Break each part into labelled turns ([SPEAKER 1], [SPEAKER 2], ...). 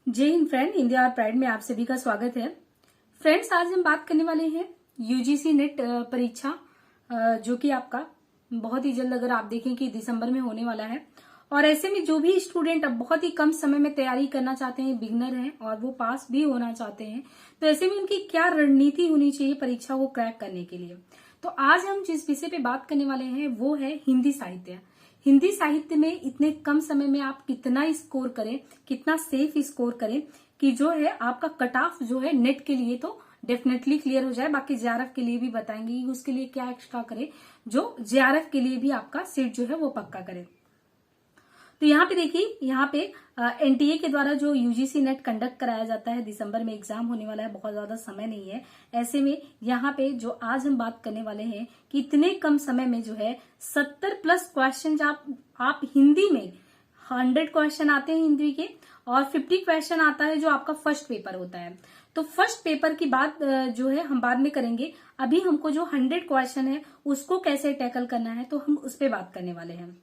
[SPEAKER 1] जय Hind friend, India और pride में आप सभी का स्वागत है। फ्रेंड्स, आज हम बात करने वाले हैं यूजीसी नेट परीक्षा, जो कि आपका बहुत ही जल्द, अगर आप देखें कि दिसंबर में होने वाला है। और ऐसे में जो भी स्टूडेंट अब बहुत ही कम समय में तैयारी करना चाहते हैं, बिगनर हैं और वो पास भी होना चाहते हैं, तो ऐसे में उनकी क्या रणनीति होनी चाहिए परीक्षा को क्रैक करने के लिए। तो आज हम जिस विषय पे बात करने वाले हैं वो है हिंदी साहित्य। हिंदी साहित्य में इतने कम समय में आप कितना स्कोर करें, कितना सेफ स्कोर करें कि जो है आपका कट ऑफ जो है नेट के लिए तो डेफिनेटली क्लियर हो जाए। बाकी जेआरएफ के लिए भी बताएंगे कि उसके लिए क्या एक्स्ट्रा करें, जो जेआरएफ के लिए भी आपका सीट जो है वो पक्का करे। तो यहाँ पे देखिए, यहाँ पे एनटीए के द्वारा जो यूजीसी नेट कंडक्ट कराया जाता है, दिसंबर में एग्जाम होने वाला है, बहुत ज्यादा समय नहीं है। ऐसे में यहाँ पे जो आज हम बात करने वाले हैं कि इतने कम समय में जो है 70+ क्वेश्चन आप हिंदी में 100 क्वेश्चन आते हैं हिंदी के, और 50 क्वेश्चन आता है जो आपका फर्स्ट पेपर होता है। तो फर्स्ट पेपर की बात जो है हम बाद में करेंगे। अभी हमको जो 100 क्वेश्चन है उसको कैसे टैकल करना है तो हम उस पर बात करने वाले हैं।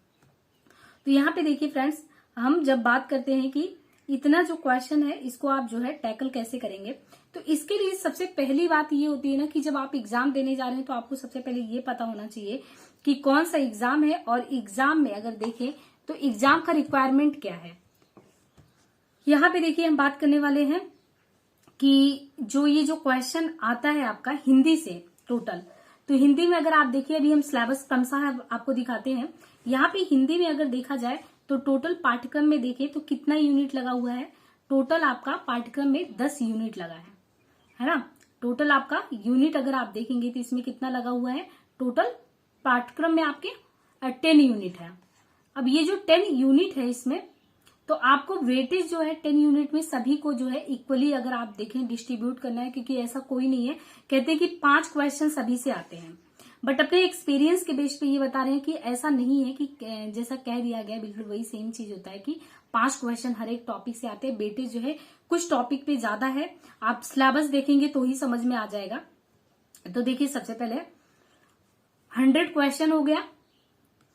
[SPEAKER 1] तो यहाँ पे देखिए फ्रेंड्स, हम जब बात करते हैं कि इतना जो क्वेश्चन है इसको आप जो है टैकल कैसे करेंगे, तो इसके लिए सबसे पहली बात ये होती है ना कि जब आप एग्जाम देने जा रहे हैं तो आपको सबसे पहले ये पता होना चाहिए कि कौन सा एग्जाम है, और एग्जाम में अगर देखें तो एग्जाम का रिक्वायरमेंट क्या है। यहाँ पे देखिए, हम बात करने वाले हैं कि ये जो क्वेश्चन आता है आपका हिंदी से टोटल, तो हिंदी में अगर आप देखिए, अभी हम सिलेबस कम सा आपको दिखाते हैं। यहाँ पे हिंदी में अगर देखा जाए तो टोटल पाठ्यक्रम में देखें तो कितना यूनिट लगा हुआ है। टोटल आपका पाठ्यक्रम में 10 यूनिट लगा है ना। टोटल आपका यूनिट अगर आप देखेंगे तो इसमें कितना लगा हुआ है, टोटल पाठ्यक्रम में आपके 10 यूनिट है। अब ये जो 10 यूनिट है इसमें तो आपको वेटेज जो है 10 यूनिट में सभी को जो है इक्वली अगर आप देखें डिस्ट्रीब्यूट करना है, क्योंकि ऐसा कोई नहीं है। कहते हैं कि 5 क्वेश्चन सभी से आते हैं, बट अपने एक्सपीरियंस के बेस पे ये बता रहे हैं कि ऐसा नहीं है कि जैसा कह दिया गया बिल्कुल वही सेम चीज होता है कि 5 क्वेश्चन हर एक टॉपिक से आते हैं। वेटेज जो है कुछ टॉपिक पे ज्यादा है, आप सिलेबस देखेंगे तो ही समझ में आ जाएगा। तो देखिए, सबसे पहले 100 क्वेश्चन हो गया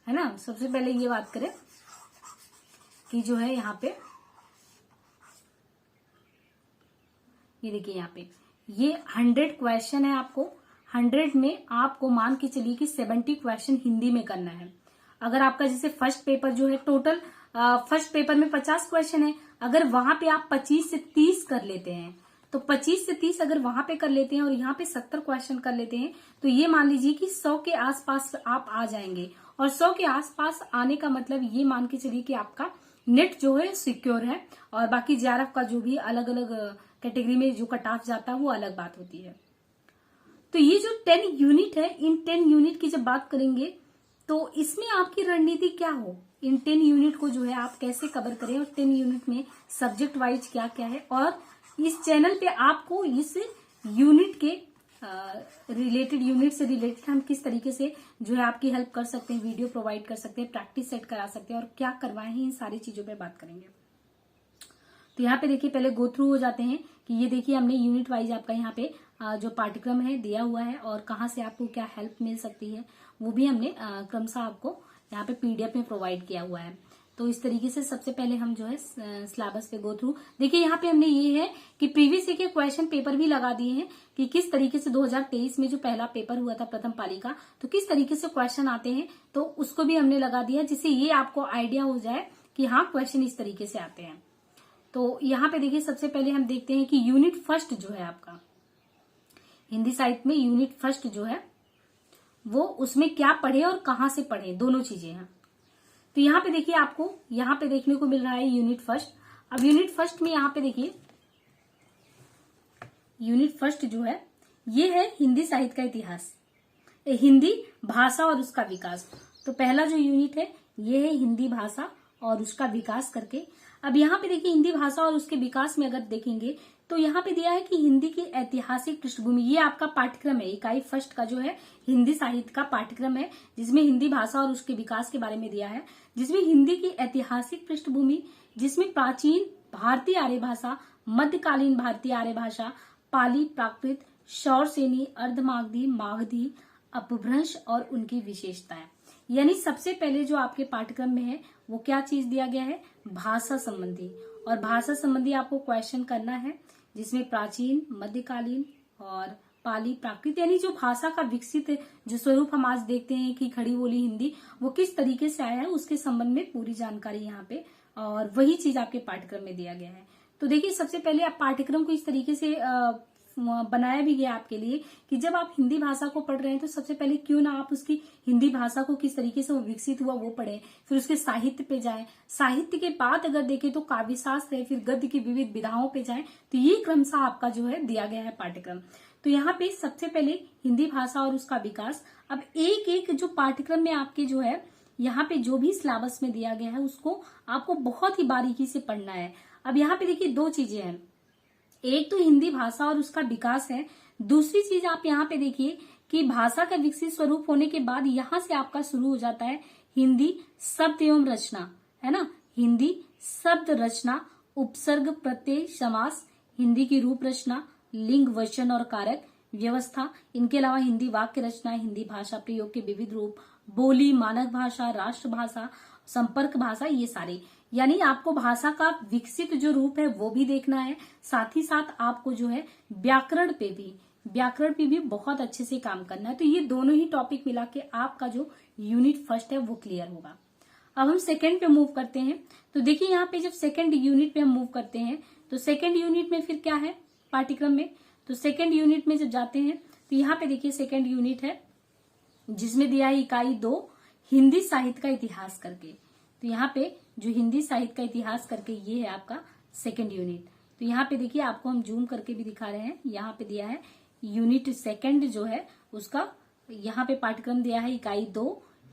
[SPEAKER 1] है ना। सबसे पहले ये बात करें कि जो है यहाँ पे ये देखिए, यहाँ पे ये 100 क्वेश्चन है। आपको 100 में आपको मान के चलिए कि 70 क्वेश्चन हिंदी में करना है। अगर आपका जैसे फर्स्ट पेपर जो है टोटल फर्स्ट पेपर में 50 क्वेश्चन है, अगर वहां पे आप 25 से 30 कर लेते हैं तो 25 से 30 अगर वहां पे कर लेते हैं और यहाँ पे 70 क्वेश्चन कर लेते हैं तो ये मान लीजिए कि 100 के आसपास आप आ जाएंगे। और 100 के आसपास आने का मतलब ये मान के चलिए कि आपका नेट जो है सिक्योर है, और बाकी जेआरएफ का जो भी अलग अलग कैटेगरी में जो कट ऑफ जाता है वो अलग बात होती है। तो ये जो 10 यूनिट है, इन 10 यूनिट की जब बात करेंगे तो इसमें आपकी रणनीति क्या हो, इन 10 यूनिट को जो है आप कैसे कवर करें, और 10 यूनिट में सब्जेक्ट वाइज क्या क्या है, और इस चैनल पे आपको इस यूनिट के रिलेटेड, यूनिट से रिलेटेड हम किस तरीके से जो है आपकी हेल्प कर सकते हैं, वीडियो प्रोवाइड कर सकते हैं, प्रैक्टिस सेट करा सकते हैं और क्या करवाए हैं, इन सारी चीजों पे बात करेंगे। तो यहाँ पे देखिए, पहले गो थ्रू हो जाते हैं कि ये देखिए हमने यूनिट वाइज आपका यहाँ पे जो पाठ्यक्रम है दिया हुआ है, और कहाँ से आपको क्या हेल्प मिल सकती है वो भी हमने क्रमशः आपको यहाँ पे पीडीएफ में प्रोवाइड किया हुआ है। तो इस तरीके से सबसे पहले हम जो है सिलेबस पे गो थ्रू देखिए। यहाँ पे हमने ये है कि प्रीवियस ईयर के क्वेश्चन पेपर भी लगा दिए हैं कि किस तरीके से 2023 में जो पहला पेपर हुआ था प्रथम पाली का, तो किस तरीके से क्वेश्चन आते हैं, तो उसको भी हमने लगा दिया, जिससे ये आपको आइडिया हो जाए कि हाँ क्वेश्चन इस तरीके से आते हैं। तो यहाँ पे देखिए, सबसे पहले हम देखते हैं कि यूनिट फर्स्ट जो है आपका हिंदी साहित्य में, यूनिट फर्स्ट जो है वो उसमें क्या पढ़े और कहाँ से पढ़े, दोनों चीजें हैं। तो यहाँ पे देखिए, आपको यहाँ पे देखने को मिल रहा है यूनिट फर्स्ट। अब यूनिट फर्स्ट में यहाँ पे देखिए, यूनिट फर्स्ट जो है ये है हिंदी साहित्य का इतिहास, हिंदी भाषा और उसका विकास। तो पहला जो यूनिट है ये है हिंदी भाषा और उसका विकास करके। अब यहाँ पे देखिए, हिंदी भाषा और उसके विकास में अगर देखेंगे तो यहाँ पे दिया है कि हिंदी की ऐतिहासिक पृष्ठभूमि, ये आपका पाठ्यक्रम है, इकाई फर्स्ट का जो है हिंदी साहित्य का पाठ्यक्रम है, जिसमें हिंदी भाषा और उसके विकास के बारे में दिया है, जिसमें हिंदी की ऐतिहासिक पृष्ठभूमि, जिसमें प्राचीन भारतीय आर्य भाषा, मध्यकालीन भारतीय आर्य भाषा, पाली, प्राकृत, शौरसेनी, अर्धमागधी, मागधी, अपभ्रंश और उनकी विशेषताएं, यानी सबसे पहले जो आपके पाठ्यक्रम में है वो क्या चीज दिया गया है, भाषा संबंधी। और भाषा संबंधी आपको क्वेश्चन करना है जिसमें प्राचीन, मध्यकालीन और पाली, प्राकृत, यानी जो भाषा का विकसित जो स्वरूप हम आज देखते हैं कि खड़ी बोली हिंदी, वो किस तरीके से आया है उसके संबंध में पूरी जानकारी यहाँ पे, और वही चीज आपके पाठ्यक्रम में दिया गया है। तो देखिए सबसे पहले आप पाठ्यक्रम को इस तरीके से बनाया भी गया आपके लिए कि जब आप हिंदी भाषा को पढ़ रहे हैं तो सबसे पहले क्यों ना आप उसकी हिंदी भाषा को किस तरीके से वो विकसित हुआ वो पढ़ें, फिर उसके साहित्य पे जाएं, साहित्य के बाद अगर देखें तो काव्य शास्त्र है, फिर गद्य की विविध विधाओं पे जाएं। तो ये क्रमशः आपका जो है दिया गया है पाठ्यक्रम। तो यहाँ पे सबसे पहले हिंदी भाषा और उसका विकास। अब एक एक जो पाठ्यक्रम में आपके जो है यहाँ पे जो भी सिलेबस में दिया गया है उसको आपको बहुत ही बारीकी से पढ़ना है। अब यहाँ पे देखिए दो चीजें हैं, एक तो हिंदी भाषा और उसका विकास है, दूसरी चीज आप यहाँ पे देखिए कि भाषा का विकसित स्वरूप होने के बाद यहाँ से आपका शुरू हो जाता है हिंदी शब्द एवं रचना, है ना। हिंदी शब्द रचना, उपसर्ग, प्रत्यय, समास, हिंदी की रूप रचना, लिंग, वचन और कारक, व्यवस्था, इनके अलावा हिंदी वाक्य रचना, हिंदी भाषा प्रयोग के विविध रूप, बोली, मानक भाषा, राष्ट्रभाषा, संपर्क भाषा, ये सारे, यानी आपको भाषा का विकसित जो रूप है वो भी देखना है, साथ ही साथ आपको जो है व्याकरण पे भी बहुत अच्छे से काम करना है। तो ये दोनों ही टॉपिक मिला के आपका जो यूनिट फर्स्ट है वो क्लियर होगा। अब हम सेकंड पे मूव करते हैं। तो देखिए यहाँ पे जब सेकंड यूनिट पे हम मूव करते हैं तो सेकंड यूनिट में फिर क्या है पाठ्यक्रम में, तो सेकंड यूनिट में जब जाते हैं तो यहाँ पे देखिए सेकंड यूनिट है जिसमें दिया है इकाई 2 हिंदी साहित्य का इतिहास करके। तो यहाँ पे जो हिंदी साहित्य का इतिहास करके ये है आपका सेकंड यूनिट। तो यहाँ पे देखिए आपको हम जूम करके भी दिखा रहे हैं, यहाँ पे दिया है यूनिट सेकंड जो है उसका, यहाँ पे पाठ्यक्रम दिया है इकाई 2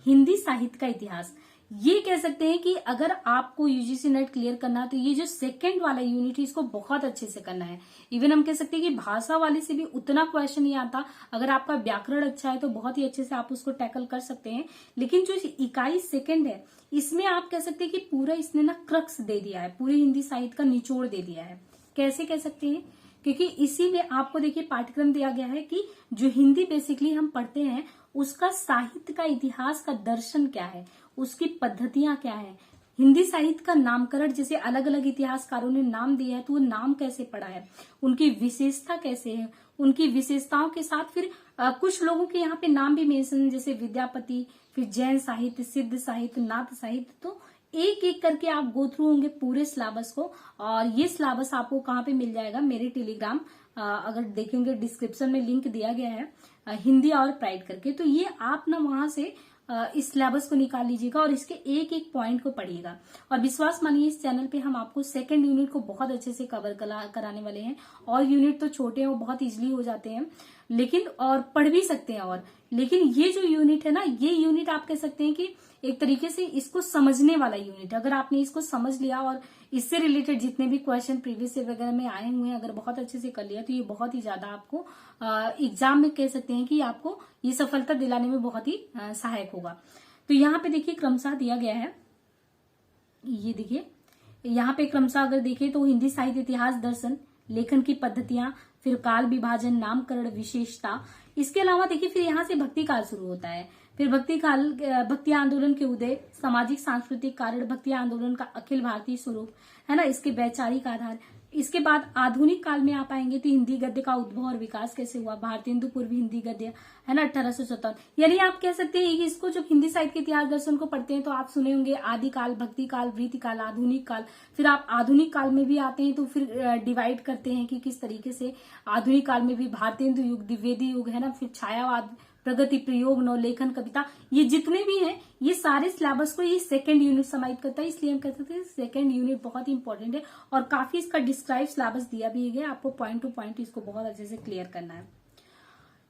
[SPEAKER 1] हिंदी साहित्य का इतिहास। ये कह सकते हैं कि अगर आपको यूजीसी नेट क्लियर करना है तो ये जो सेकंड वाला यूनिट है इसको बहुत अच्छे से करना है। इवन हम कह सकते हैं कि भाषा वाले से भी उतना क्वेश्चन नहीं आता, अगर आपका व्याकरण अच्छा है तो बहुत ही अच्छे से आप उसको टैकल कर सकते हैं। लेकिन जो इकाई सेकंड है इसमें आप कह सकते हैं कि पूरा इसने ना क्रक्स दे दिया है, पूरे हिंदी साहित्य का निचोड़ दे दिया है। कैसे कह सकते हैं, क्योंकि इसी में आपको देखिए पाठ्यक्रम दिया गया है कि जो हिंदी बेसिकली हम पढ़ते हैं उसका साहित्य का इतिहास का दर्शन क्या है, उसकी पद्धतियां क्या है, हिंदी साहित्य का नामकरण जैसे अलग अलग इतिहासकारों ने नाम दिया है तो वो नाम कैसे पड़ा है, उनकी विशेषता कैसे है, उनकी विशेषताओं के साथ फिर कुछ लोगों के यहाँ पे नाम भी मेंशन जैसे विद्यापति, फिर जैन साहित्य, सिद्ध साहित्य, नाथ साहित्य। तो एक एक करके आप गो थ्रू होंगे पूरे सिलेबस को, और ये सिलेबस आपको कहाँ पे मिल जाएगा, मेरे टेलीग्राम अगर देखेंगे डिस्क्रिप्शन में लिंक दिया गया है हिंदी और प्राइड करके, तो ये आप ना वहां से इस सिलेबस को निकाल लीजिएगा और इसके एक एक पॉइंट को पढ़िएगा। और विश्वास मानिए इस चैनल पे हम आपको सेकंड यूनिट को बहुत अच्छे से कवर कराने वाले हैं, और यूनिट तो छोटे हैं वो बहुत इजीली हो जाते हैं लेकिन और पढ़ भी सकते हैं और, लेकिन ये जो यूनिट है ना ये यूनिट आप कह सकते हैं कि एक तरीके से इसको समझने वाला यूनिट। अगर आपने इसको समझ लिया और इससे रिलेटेड जितने भी क्वेश्चन प्रीवियस वगैरह में आए हुए हैं अगर बहुत अच्छे से कर लिया तो ये बहुत ही ज्यादा आपको एग्जाम में कह सकते हैं कि आपको ये सफलता दिलाने में बहुत ही सहायक होगा। तो यहाँ पे देखिए क्रमशः दिया गया है, ये देखिए यहाँ पे क्रमशः अगर देखें तो हिंदी साहित्य इतिहास दर्शन, लेखन की पद्धतियां, फिर काल विभाजन, नामकरण, विशेषता। इसके अलावा देखिए फिर यहाँ से भक्ति काल शुरू होता है, फिर भक्ति आंदोलन के उदय, सामाजिक सांस्कृतिक कारण, भक्ति आंदोलन का अखिल भारतीय स्वरूप, है ना, इसके वैचारिक आधार। इसके बाद आधुनिक काल में आप आएंगे तो हिंदी गद्य का उद्भव और विकास कैसे हुआ, भारतेंदु पूर्व हिंदी गद्य, है ना, 1877। यानी आप कह सकते हैं कि इसको जब हिंदी साहित्य के इतिहास दर्शन को पढ़ते हैं तो आप सुने होंगे आदि काल, भक्ति काल, वृत्ति काल, आधुनिक काल। फिर आप आधुनिक काल में भी आते हैं तो फिर डिवाइड करते हैं कि किस तरीके से आधुनिक काल में भी भारतेंदु युग, द्विवेदी युग, है ना, फिर छायावाद, प्रगति, प्रयोग, नवलेखन, कविता, ये जितने भी हैं ये सारे सिलेबस को ये सेकंड यूनिट समाहित करता है। इसलिए हम कह सकते हैं सेकंड यूनिट बहुत ही इंपॉर्टेंट है और काफी इसका डिस्क्राइब सिलेबस दिया भी है, आपको पॉइंट टू पॉइंट इसको बहुत अच्छे से क्लियर करना है।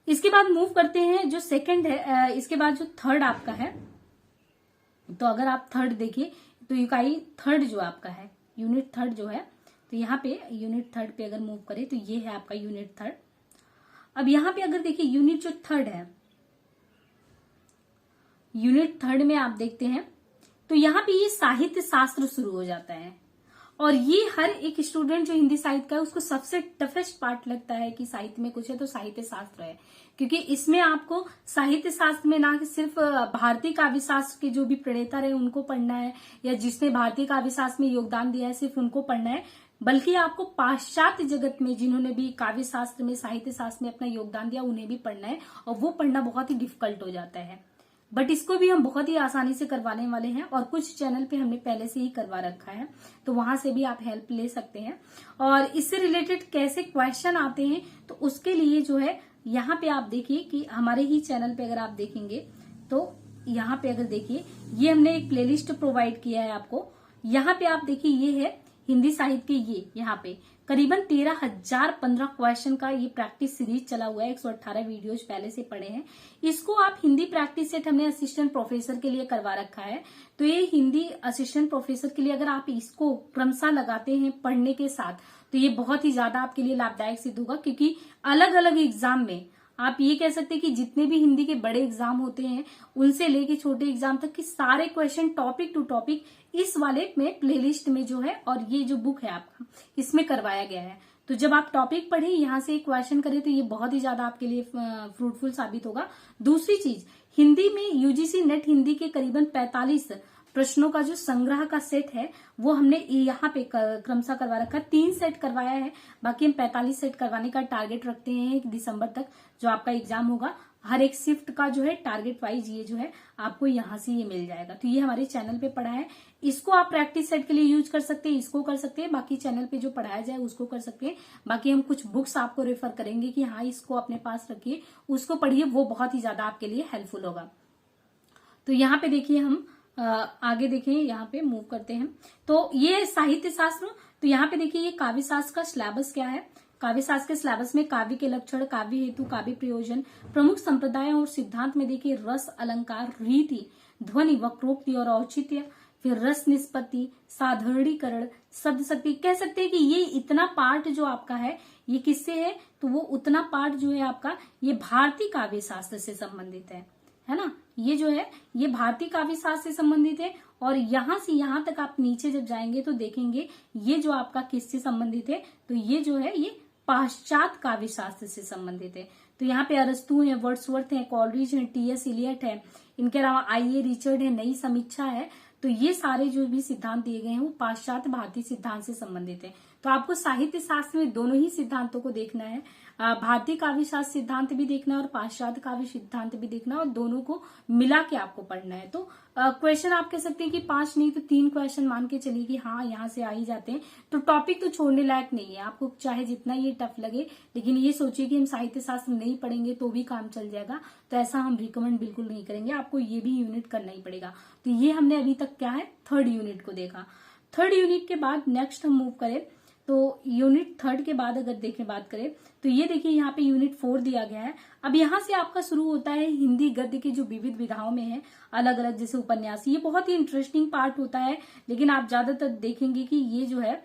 [SPEAKER 1] इसके बाद मूव करते हैं जो सेकंड है, इसके बाद जो थर्ड आपका है, तो अगर आप थर्ड देखिए तो इकाई थर्ड जो आपका है यूनिट थर्ड जो है, तो यहाँ पे यूनिट थर्ड पे अगर मूव करें तो ये है आपका यूनिट थर्ड। अब यहाँ पे अगर देखिए यूनिट जो थर्ड है, यूनिट थर्ड में आप देखते हैं तो यहाँ पे ये साहित्य शास्त्र शुरू हो जाता है और ये हर एक स्टूडेंट जो हिंदी साहित्य का है उसको सबसे टफेस्ट पार्ट लगता है कि साहित्य में कुछ है तो साहित्य शास्त्र है, क्योंकि इसमें आपको साहित्य शास्त्र में ना कि सिर्फ भारतीय काव्य शास्त्र के जो भी प्रणेता रहे उनको पढ़ना है या जिसने भारतीय काव्य शास्त्र में योगदान दिया है सिर्फ उनको पढ़ना है, बल्कि आपको पाश्चात्य जगत में जिन्होंने भी काव्य शास्त्र में साहित्य शास्त्र में अपना योगदान दिया उन्हें भी पढ़ना है। और वो पढ़ना बहुत ही डिफिकल्ट हो जाता है, बट इसको भी हम बहुत ही आसानी से करवाने वाले हैं और कुछ चैनल पे हमने पहले से ही करवा रखा है, तो वहां से भी आप हेल्प ले सकते हैं। और इससे रिलेटेड कैसे क्वेश्चन आते हैं तो उसके लिए जो है यहाँ पे आप देखिए कि हमारे ही चैनल पे अगर आप देखेंगे तो यहाँ पे अगर देखिए ये हमने एक प्लेलिस्ट प्रोवाइड किया है आपको। यहाँ पे आप देखिए ये है हिंदी साहित्य के, ये यहाँ पे करीबन 13,015 क्वेश्चन का ये प्रैक्टिस सीरीज चला हुआ है। 118 वीडियोज पहले से पढ़े हैं। इसको आप हिंदी प्रैक्टिस सेट हमने असिस्टेंट प्रोफेसर के लिए करवा रखा है। तो ये हिंदी असिस्टेंट प्रोफेसर के लिए अगर आप इसको क्रमशः लगाते हैं पढ़ने के साथ तो ये बहुत ही ज्यादा आपके लिए लाभदायक सिद्ध होगा, क्योंकि अलग अलग एग्जाम में आप ये कह सकते हैं कि जितने भी हिंदी के बड़े एग्जाम होते हैं उनसे लेके छोटे एग्जाम तक के सारे क्वेश्चन टॉपिक टू टॉपिक इस वाले में प्लेलिस्ट में जो है और ये जो बुक है आपका इसमें करवाया गया है। तो जब आप टॉपिक पढ़े यहाँ से क्वेश्चन करें तो ये बहुत ही ज्यादा आपके लिए फ्रूटफुल साबित होगा। दूसरी चीज, हिंदी में यूजीसी नेट हिंदी के करीबन 45 प्रश्नों का जो संग्रह का सेट है वो हमने यहाँ पे क्रमशः करवा रखा है। 3 सेट करवाया है, बाकी हम 45 सेट करवाने का टारगेट रखते हैं दिसंबर तक जो आपका एग्जाम होगा। हर एक शिफ्ट का जो है टारगेट वाइज ये जो है आपको यहाँ से ये मिल जाएगा। तो ये हमारे चैनल पे पढ़ा है, इसको आप प्रैक्टिस सेट के लिए यूज कर सकते हैं, इसको कर सकते हैं, बाकी चैनल पे जो पढ़ाया जाए उसको कर सकते हैं। बाकी हम कुछ बुक्स आपको रेफर करेंगे कि हाँ इसको अपने पास रखिए, उसको पढ़िए, वो बहुत ही ज्यादा आपके लिए हेल्पफुल होगा। तो यहाँ पे देखिए हम आगे देखें, यहाँ पे मूव करते हैं। तो ये साहित्य शास्त्र, तो यहाँ पे देखिए ये काव्य शास्त्र का सिलेबस क्या है। काव्य शास्त्र के सिलेबस में काव्य के लक्षण, काव्य हेतु, काव्य प्रयोजन, प्रमुख संप्रदाय और सिद्धांत में देखिए रस, अलंकार, रीति, ध्वनि, वक्रोक्ति और औचित्य, फिर रस निष्पत्ति, साधारणीकरण, शब्द शक्ति। कह सकते हैं कि ये इतना पार्ट जो आपका है ये किससे है, तो वो उतना पार्ट जो है आपका ये भारतीय काव्य शास्त्र से संबंधित है ना। ये जो है ये भारतीय काव्य शास्त्र से संबंधित है। और यहां से यहां तक आप नीचे जब जाएंगे तो देखेंगे ये जो आपका किससे संबंधित है, तो ये जो है ये पाश्चात्य काव्य शास्त्र से संबंधित है। तो यहाँ पे अरस्तु है, वर्ड्सवर्थ है, कॉलरिज है, टी.एस. इलियट है, इनके अलावा आई.ए. रिचर्ड है, नई समीक्षा है। तो ये सारे जो भी सिद्धांत दिए गए हैं वो पाश्चात्य भारतीय सिद्धांत से संबंधित है। तो आपको साहित्य शास्त्र में दोनों ही सिद्धांतों को देखना है, भारतीय काव्य शास्त्र सिद्धांत भी देखना है और पाश्चात्य काव्य सिद्धांत भी देखना है, और दोनों को मिला के आपको पढ़ना है। तो क्वेश्चन आप कह सकते हैं कि 5 नहीं तो 3 क्वेश्चन मान के चलिए कि हाँ यहाँ से आ ही जाते हैं। तो टॉपिक तो छोड़ने लायक नहीं है, आपको चाहे जितना ये टफ लगे, लेकिन ये सोचिए कि हम साहित्य शास्त्र नहीं पढ़ेंगे तो भी काम चल जाएगा, तो ऐसा हम रिकमेंड बिल्कुल नहीं करेंगे। आपको ये भी यूनिट करना ही पड़ेगा। तो ये हमने अभी तक क्या है 3rd यूनिट को देखा। 3rd यूनिट के बाद नेक्स्ट हम मूव करें तो यूनिट 3rd के बाद अगर देखें बात करें तो ये देखिए यहाँ पे यूनिट 4 दिया गया है। अब यहाँ से आपका शुरू होता है हिंदी गद्य के जो विविध विधाओं में है अलग अलग, जैसे उपन्यास। ये बहुत ही इंटरेस्टिंग पार्ट होता है, लेकिन आप ज्यादातर देखेंगे कि ये जो है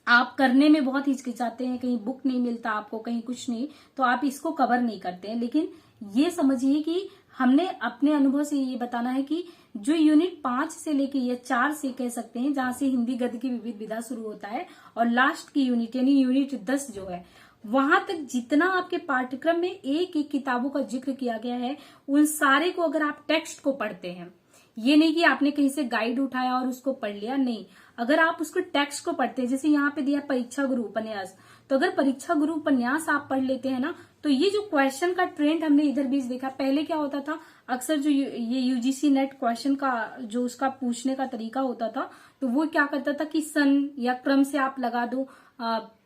[SPEAKER 1] आप करने में बहुत हिचकिचाते हैं, कहीं बुक नहीं मिलता आपको, कहीं कुछ नहीं, तो आप इसको कवर नहीं करते हैं। लेकिन ये समझिए कि हमने अपने अनुभव से ये बताना है कि जो यूनिट 5 से लेके या 4 से कह सकते हैं, जहां से हिंदी गद्य की विविध विधा शुरू होता है, और लास्ट की यूनिट यानी यूनिट 10 जो है, वहां तक जितना आपके पाठ्यक्रम में एक एक किताबों का जिक्र किया गया है, उन सारे को अगर आप टेक्स्ट को पढ़ते हैं, ये नहीं कि आपने कहीं से गाइड उठाया और उसको पढ़ लिया, नहीं, अगर आप उसको टेक्स्ट को पढ़ते हैं, जैसे यहाँ पे दिया परीक्षा गुरु उपन्यास, तो अगर परीक्षा गुरु उपन्यास आप पढ़ लेते हैं ना, तो ये जो क्वेश्चन का ट्रेंड हमने इधर बीच देखा। पहले क्या होता था, अक्सर जो ये यूजीसी नेट क्वेश्चन का जो उसका पूछने का तरीका होता था, तो वो क्या करता था कि सन या क्रम से आप लगा दो,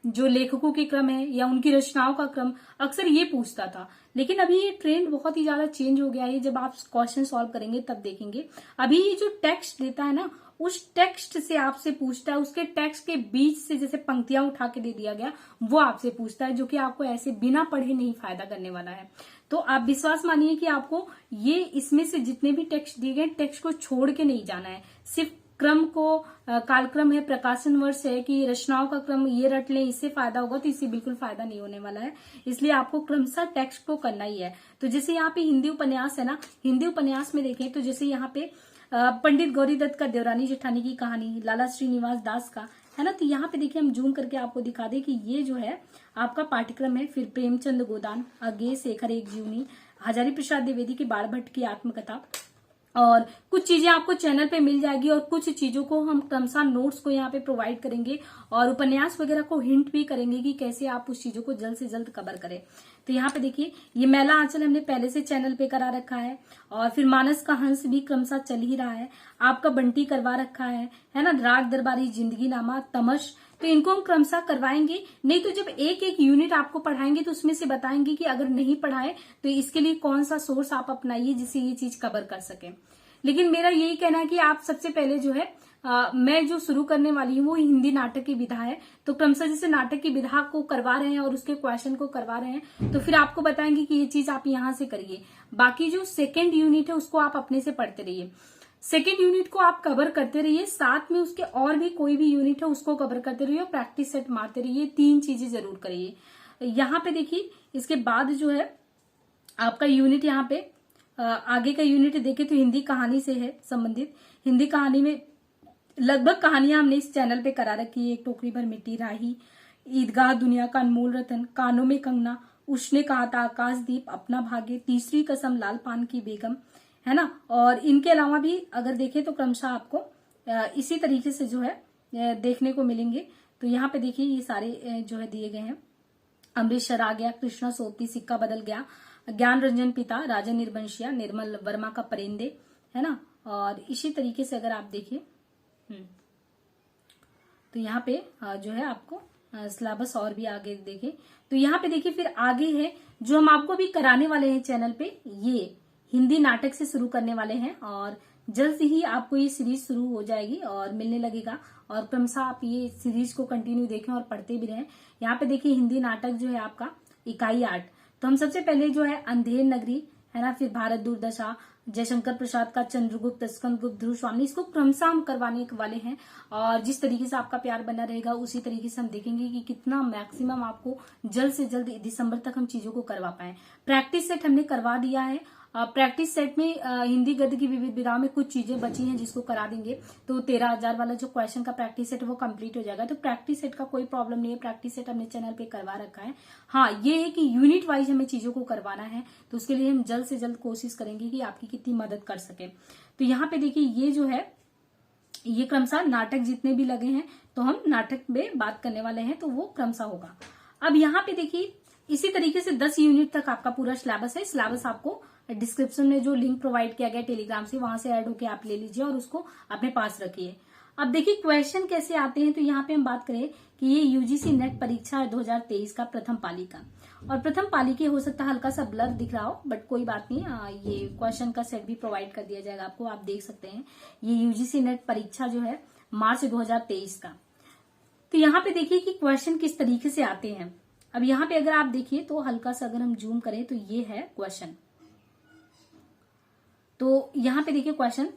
[SPEAKER 1] जो लेखकों के क्रम है या उनकी रचनाओं का क्रम, अक्सर ये पूछता था। लेकिन अभी ये ट्रेंड बहुत ही ज्यादा चेंज हो गया है। जब आप क्वेश्चन सॉल्व करेंगे तब देखेंगे, अभी ये जो टेक्स्ट देता है ना, उस टेक्स्ट से आपसे पूछता है, उसके टेक्स्ट के बीच से जैसे पंक्तियां उठा के दे दिया गया, वो आपसे पूछता है, जो कि आपको ऐसे बिना पढ़े नहीं फायदा करने वाला है। तो आप विश्वास मानिए कि आपको ये इसमें से जितने भी टेक्स्ट दिए गए, टेक्स्ट को छोड़ के नहीं जाना है। सिर्फ क्रम को, कालक्रम है, प्रकाशन वर्ष है कि रचनाओं का क्रम ये रट लें, इससे फायदा होगा, तो इससे बिल्कुल फायदा नहीं होने वाला है। इसलिए आपको क्रमशः टेक्स्ट को करना ही है। तो जैसे यहाँ पे हिंदी उपन्यास है ना, हिंदी उपन्यास में देखें तो जैसे यहाँ पे पंडित गौरी दत्त का देवरानी जेठानी की कहानी, लाला श्रीनिवास दास का है ना। तो यहाँ पे देखिए हम जूम करके आपको दिखा दें कि ये जो है आपका पाठ्यक्रम है। फिर प्रेमचंद गोदान, अज्ञे शेखर एक जीवनी, हजारी प्रसाद द्विवेदी की बाण भट्ट की आत्मकथा, और कुछ चीजें आपको चैनल पे मिल जाएगी और कुछ चीजों को हम क्रमशः नोट्स को यहाँ पे प्रोवाइड करेंगे और उपन्यास वगैरह को हिंट भी करेंगे कि कैसे आप उस चीजों को जल्द से जल्द कवर करें। तो यहाँ पे देखिए ये मैला आंचल हमने पहले से चैनल पे करा रखा है, और फिर मानस का हंस भी क्रमशः चल ही रहा है। आपका बंटी करवा रखा है ना, राग दरबारी जिंदगी नामा, तमश, तो इनको हम क्रमशः करवाएंगे। नहीं तो जब एक एक यूनिट आपको पढ़ाएंगे तो उसमें से बताएंगे कि अगर नहीं पढ़ाए तो इसके लिए कौन सा सोर्स आप अपनाइए जिससे ये चीज कवर कर सके। लेकिन मेरा यही कहना है कि आप सबसे पहले जो है मैं जो शुरू करने वाली हूँ वो हिंदी नाटक की विधा है। तो क्रमशः जैसे नाटक की विधा को करवा रहे हैं और उसके क्वेश्चन को करवा रहे हैं, तो फिर आपको बताएंगे कि ये चीज आप यहाँ से करिए। बाकी जो सेकेंड यूनिट है उसको आप अपने से पढ़ते रहिए, सेकेंड यूनिट को आप कवर करते रहिए, साथ में उसके और भी कोई भी यूनिट है उसको कवर करते रहिए, प्रैक्टिस सेट मारते रहिए। 3 चीजें जरूर करिए। यहाँ पे देखिए इसके बाद जो है आपका यूनिट, यहाँ पे आगे का यूनिट देखे तो हिंदी कहानी से है संबंधित। हिंदी कहानी में लगभग कहानियां हमने इस चैनल पे करा रखी है। एक टोकरी भर मिट्टी, राही, ईदगाह, दुनिया का अनमोल रतन, कानों में कंगना, उसने कहा था, आकाशदीप, अपना भाग्य, तीसरी कसम, लाल पान की बेगम, है ना। और इनके अलावा भी अगर देखें तो क्रमशः आपको इसी तरीके से जो है देखने को मिलेंगे। तो यहाँ पे देखिए ये सारे जो है दिए गए हैं। अमृतसर आ गया, कृष्णा सोपती, सिक्का बदल गया, ज्ञान रंजन पिता, राजा निर्वंशिया, निर्मल वर्मा का परिंदे, है ना। और इसी तरीके से अगर आप देखिए तो यहाँ पे जो है आपको सिलेबस और भी आगे देखें तो यहाँ पे देखिए फिर आगे है जो हम आपको भी कराने वाले हैं चैनल पे, ये हिंदी नाटक से शुरू करने वाले हैं और जल्द ही आपको ये सीरीज शुरू हो जाएगी और मिलने लगेगा। और क्रमशः आप ये सीरीज को कंटिन्यू देखें और पढ़ते भी रहें। यहाँ पे देखिए हिंदी नाटक जो है आपका इकाई 8, तो हम सबसे पहले जो है अंधेर नगरी, है ना, फिर भारत दुर्दशा, जयशंकर प्रसाद का चंद्रगुप्त, स्कंदगुप्त, ध्रुव स्वामी, इसको क्रमशः हम करवाने वाले हैं। और जिस तरीके से आपका प्यार बना रहेगा उसी तरीके से हम देखेंगे कि कितना मैक्सिमम आपको जल्द से जल्द दिसंबर तक हम चीजों को करवा पाए। प्रैक्टिस सेट हमने करवा दिया है। प्रैक्टिस सेट में हिंदी गद्य की विविध विधाओं में कुछ चीजें बची हैं जिसको करा देंगे, तो 13,000 वाला जो क्वेश्चन का प्रैक्टिस सेट वो कंप्लीट हो जाएगा। तो प्रैक्टिस सेट का कोई प्रॉब्लम नहीं है, प्रैक्टिस सेट हमने चैनल पे करवा रखा है। हाँ, ये है कि यूनिट वाइज हमें चीजों को करवाना है, तो उसके लिए हम जल्द से जल्द कोशिश करेंगे कि आपकी कितनी मदद कर सके। तो यहाँ पे देखिए ये जो है ये क्रमशः नाटक जितने भी लगे हैं तो हम नाटक में बात करने वाले हैं, तो वो क्रमशः होगा। अब यहाँ पे देखिए इसी तरीके से 10 यूनिट तक आपका पूरा सिलेबस है। सिलेबस आपको डिस्क्रिप्शन में जो लिंक प्रोवाइड किया गया टेलीग्राम से, वहां से ऐड होके आप ले लीजिए और उसको अपने पास रखिए। अब देखिए क्वेश्चन कैसे आते हैं, तो यहाँ पे हम बात करें कि ये यूजीसी नेट परीक्षा 2023 का प्रथम पाली का, और प्रथम पाली के हो सकता है हल्का सा ब्लर दिख रहा हो, बट कोई बात नहीं, ये क्वेश्चन का सेट भी प्रोवाइड कर दिया जाएगा आपको, आप देख सकते हैं। ये यूजीसी नेट परीक्षा जो है मार्च 2023 का। तो यहाँ पे देखिए कि क्वेश्चन किस तरीके से आते हैं। अब यहाँ पे अगर आप देखिए तो हल्का सा अगर हम जूम करें तो ये है क्वेश्चन। तो यहाँ पे देखिए क्वेश्चन,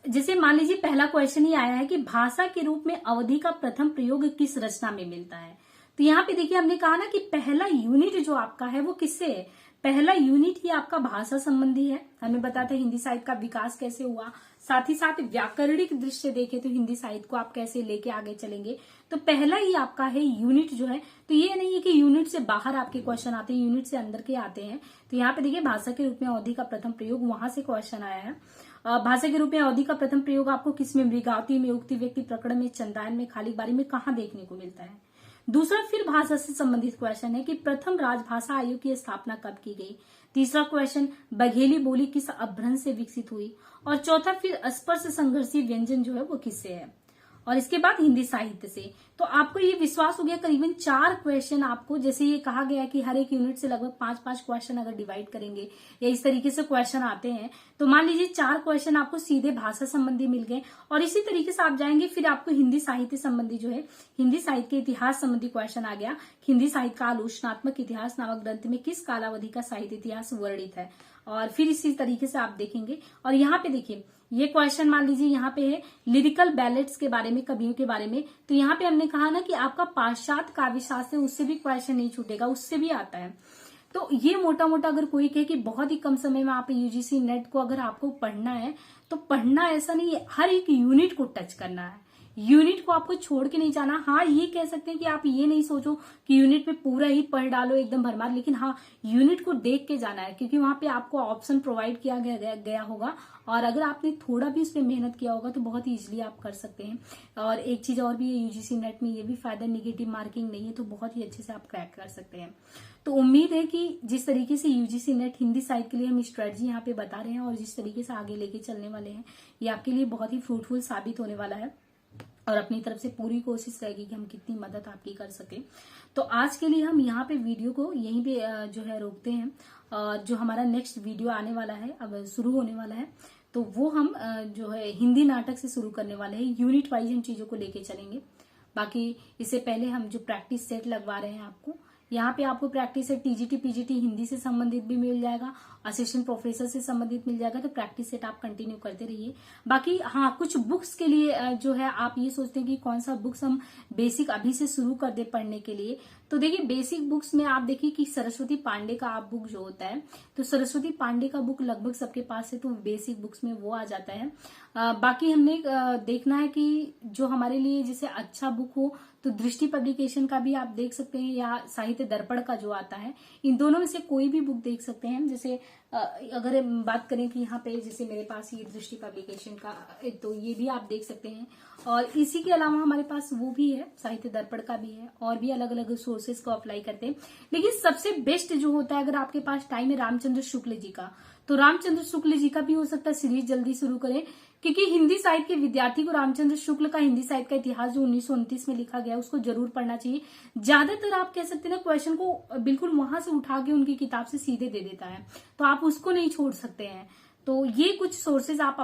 [SPEAKER 1] जैसे मान लीजिए पहला क्वेश्चन ही आया है कि भाषा के रूप में अवधि का प्रथम प्रयोग किस रचना में मिलता है। तो यहाँ पे देखिए हमने कहा ना कि पहला यूनिट जो आपका है वो किससे है, पहला यूनिट ही आपका भाषा संबंधी है। हमें बताते हैं हिंदी साहित्य का विकास कैसे हुआ, साथ ही साथ व्याकरणिक दृष्टि से देखें तो हिंदी साहित्य को आप कैसे लेके आगे चलेंगे। तो पहला ही आपका है यूनिट जो है। तो ये नहीं है कि यूनिट से बाहर आपके क्वेश्चन आते हैं, यूनिट से अंदर के आते हैं। तो यहाँ पे देखिए भाषा के रूप में अवधि का प्रथम प्रयोग, वहां से क्वेश्चन आया है। भाषा के रूप में अवधि का प्रथम प्रयोग आपको किसमें, मृगावती में, उक्ति व्यक्ति प्रकरण में, चंदायन में, खाली बारी में कहाँ देखने को मिलता है। दूसरा फिर भाषा से संबंधित क्वेश्चन है कि प्रथम राजभाषा आयोग की स्थापना कब की गई। तीसरा क्वेश्चन बघेली बोली किस अपभ्रंश से विकसित हुई। और चौथा फिर स्पर्श संघर्षी व्यंजन जो है वो किससे है। और इसके बाद हिंदी साहित्य से। तो आपको ये विश्वास हो गया करीबन 4 क्वेश्चन आपको, जैसे ये कहा गया कि हर एक यूनिट से लगभग 5-5 क्वेश्चन अगर डिवाइड करेंगे या इस तरीके से क्वेश्चन आते हैं, तो मान लीजिए 4 क्वेश्चन आपको सीधे भाषा संबंधी मिल गए। और इसी तरीके से आप जाएंगे फिर आपको हिंदी साहित्य संबंधी जो है, हिंदी साहित्य के इतिहास संबंधी क्वेश्चन आ गया। हिंदी साहित्य का आलोचनात्मक इतिहास नामक ग्रंथ में किस कालावधि का साहित्य इतिहास वर्णित है। और फिर इसी तरीके से आप देखेंगे। और यहाँ पे देखिए ये क्वेश्चन मान लीजिए यहाँ पे है लिरिकल बैलेट्स के बारे में, कवियों के बारे में। तो यहाँ पे हमने कहा ना कि आपका पाश्चात्य काव्य शास्त्र, उससे भी क्वेश्चन नहीं छूटेगा, उससे भी आता है। तो ये मोटा मोटा अगर कोई कहे कि बहुत ही कम समय में आप यूजीसी नेट को अगर आपको पढ़ना है तो पढ़ना ऐसा नहीं है, हर एक यूनिट को टच करना है, यूनिट को आपको छोड़ के नहीं जाना। हाँ, ये कह सकते हैं कि आप ये नहीं सोचो कि यूनिट में पूरा ही पढ़ डालो एकदम भरमार, लेकिन हाँ, यूनिट को देख के जाना है, क्योंकि वहां पे आपको ऑप्शन प्रोवाइड किया गया होगा, और अगर आपने थोड़ा भी उस पर मेहनत किया होगा तो बहुत ही इजीली आप कर सकते हैं। और एक चीज और भी है यूजीसी नेट में, ये भी फायदा, निगेटिव मार्किंग नहीं है, तो बहुत ही अच्छे से आप क्रैक कर सकते हैं। तो उम्मीद है कि जिस तरीके से यूजीसी नेट हिंदी साइड के लिए हम स्ट्रेटजी यहाँ पे बता रहे हैं और जिस तरीके से आगे लेके चलने वाले हैं, ये आपके लिए बहुत ही फ्रूटफुल साबित होने वाला है, और अपनी तरफ से पूरी कोशिश रहेगी कि हम कितनी मदद आपकी कर सके। तो आज के लिए हम यहाँ पे वीडियो को यहीं पे जो है रोकते हैं, और जो हमारा नेक्स्ट वीडियो आने वाला है, अब शुरू होने वाला है, तो वो हम जो है हिंदी नाटक से शुरू करने वाले हैं। यूनिट वाइज हम चीजों को लेके चलेंगे। बाकी इससे पहले हम जो प्रैक्टिस सेट लगवा रहे हैं आपको, यहाँ पे आपको practice set TGT PGT Hindi से संबंधित भी मिल जाएगा, असिस्टेंट प्रोफेसर से संबंधित मिल जाएगा, तो प्रैक्टिस सेट आप कंटिन्यू करते रहिए। बाकी हाँ, कुछ बुक्स के लिए जो है आप ये सोचते हैं कि कौन सा बुक्स हम बेसिक अभी से शुरू कर दे पढ़ने के लिए, तो देखिए बेसिक बुक्स में आप देखिए कि सरस्वती पांडे का आप बुक जो होता है, तो सरस्वती पांडे का बुक लगभग सबके पास है, तो बेसिक बुक्स में वो आ जाता है। बाकी हमने देखना है कि जो हमारे लिए जैसे अच्छा बुक हो, तो दृष्टि पब्लिकेशन का भी आप देख सकते हैं, या साहित्य दर्पण का जो आता है, इन दोनों में से कोई भी बुक देख सकते हैं। जैसे अगर बात करें कि यहाँ पे जैसे मेरे पास ये दृष्टि पब्लिकेशन का, तो ये भी आप देख सकते हैं, और इसी के अलावा हमारे पास वो भी है, साहित्य दर्पण का भी है, और भी अलग अलग सोर्सेज को अप्लाई करते हैं। लेकिन सबसे बेस्ट जो होता है, अगर आपके पास टाइम है, रामचंद्र शुक्ल जी का, तो रामचंद्र शुक्ल जी का भी हो सकता है सीरीज जल्दी शुरू करें, क्योंकि हिंदी साहित्य के विद्यार्थी को रामचंद्र शुक्ल का हिंदी साहित्य का इतिहास जो 1929 में लिखा गया, उसको जरूर पढ़ना चाहिए। ज्यादातर आप कह सकते हैं ना, क्वेश्चन को बिल्कुल वहां से उठा के उनकी किताब से सीधे दे देता है, तो आप उसको नहीं छोड़ सकते हैं। तो ये कुछ सोर्सेज आप